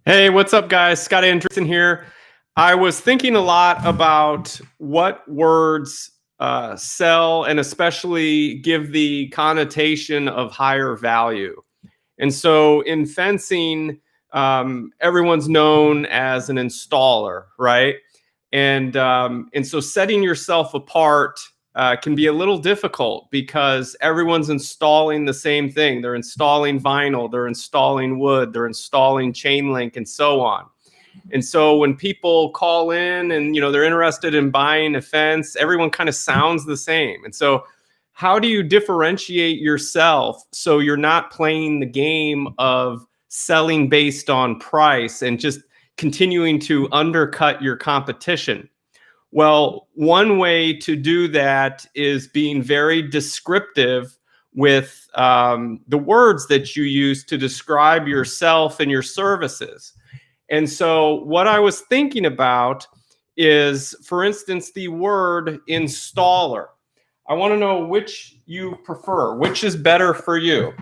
Hey, what's up, guys? Scott Anderson here. I was thinking a lot about what words sell and especially give the connotation of higher value. And so in fencing, everyone's known as an installer, right? And so setting yourself apart can be a little difficult because everyone's installing the same thing. They're installing vinyl, they're installing wood, they're installing chain link, and so on. And so when people call in and they're interested in buying a fence, everyone kind of sounds the same. And so how do you differentiate yourself so you're not playing the game of selling based on price and just continuing to undercut your competition? Well, one way to do that is being very descriptive with the words that you use to describe yourself and your services. And so what I was thinking about is, for instance, the word installer. I want to know which you prefer, which is better for you.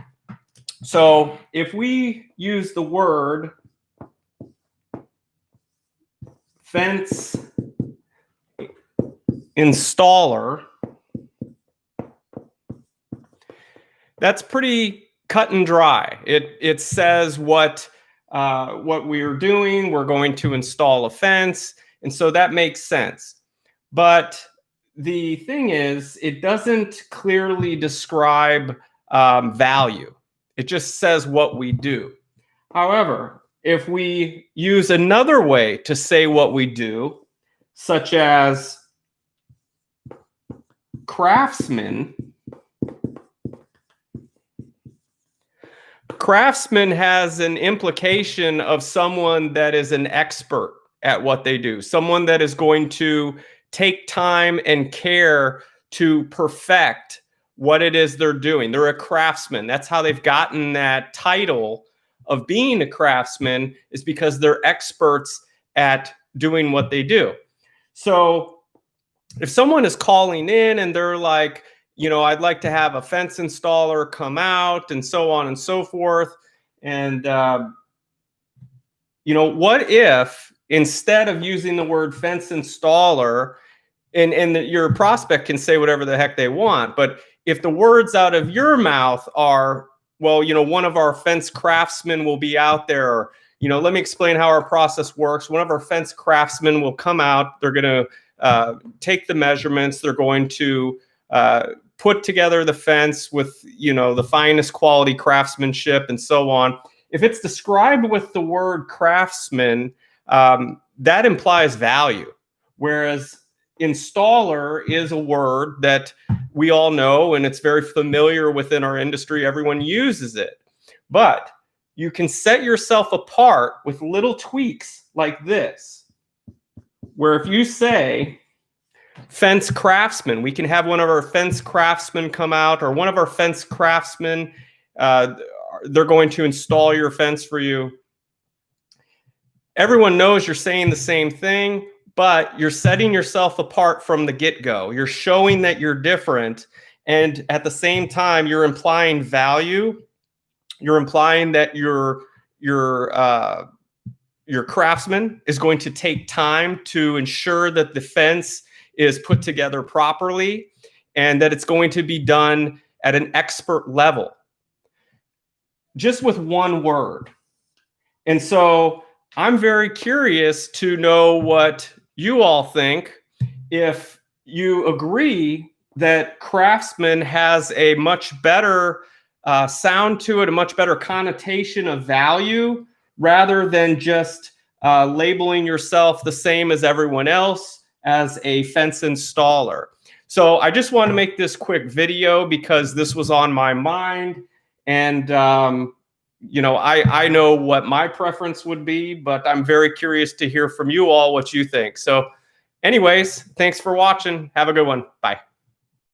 So if we use the word fence installer, that's pretty cut and dry. It says what we're doing. We're going to install a fence, and so that makes sense. But the thing is, it doesn't clearly describe value. It just says what we do. However, if we use another way to say what we do, such as Craftsman. Craftsman has an implication of someone that is an expert at what they do, someone that is going to take time and care to perfect what it is they're doing. They're a craftsman. That's how they've gotten that title of being a craftsman, is because they're experts at doing what they do. So if someone is calling in and they're like, I'd like to have a fence installer come out and so on and so forth. And, what if instead of using the word fence installer, and your prospect can say whatever the heck they want, but if the words out of your mouth are, well, one of our fence craftsmen will be out there, or, let me explain how our process works. One of our fence craftsmen will come out. They're going to take the measurements. They're going to put together the fence with, the finest quality craftsmanship and so on. If it's described with the word craftsman, that implies value. Whereas installer is a word that we all know, and it's very familiar within our industry. Everyone uses it. But you can set yourself apart with little tweaks like this, where if you say fence craftsman, we can have one of our fence craftsmen come out, or one of our fence craftsmen, they're going to install your fence for you. Everyone knows you're saying the same thing, but you're setting yourself apart from the get-go. You're showing that you're different, and at the same time, you're implying value. You're implying that your craftsman is going to take time to ensure that the fence is put together properly, and that it's going to be done at an expert level, just with one word. And so I'm very curious to know what you all think. If you agree that craftsman has a much better sound to it, a much better connotation of value, rather than just labeling yourself the same as everyone else as a fence installer. So I just want to make this quick video because this was on my mind, and I know what my preference would be, but I'm very curious to hear from you all what you think. So anyways, thanks for watching. Have a good one. Bye.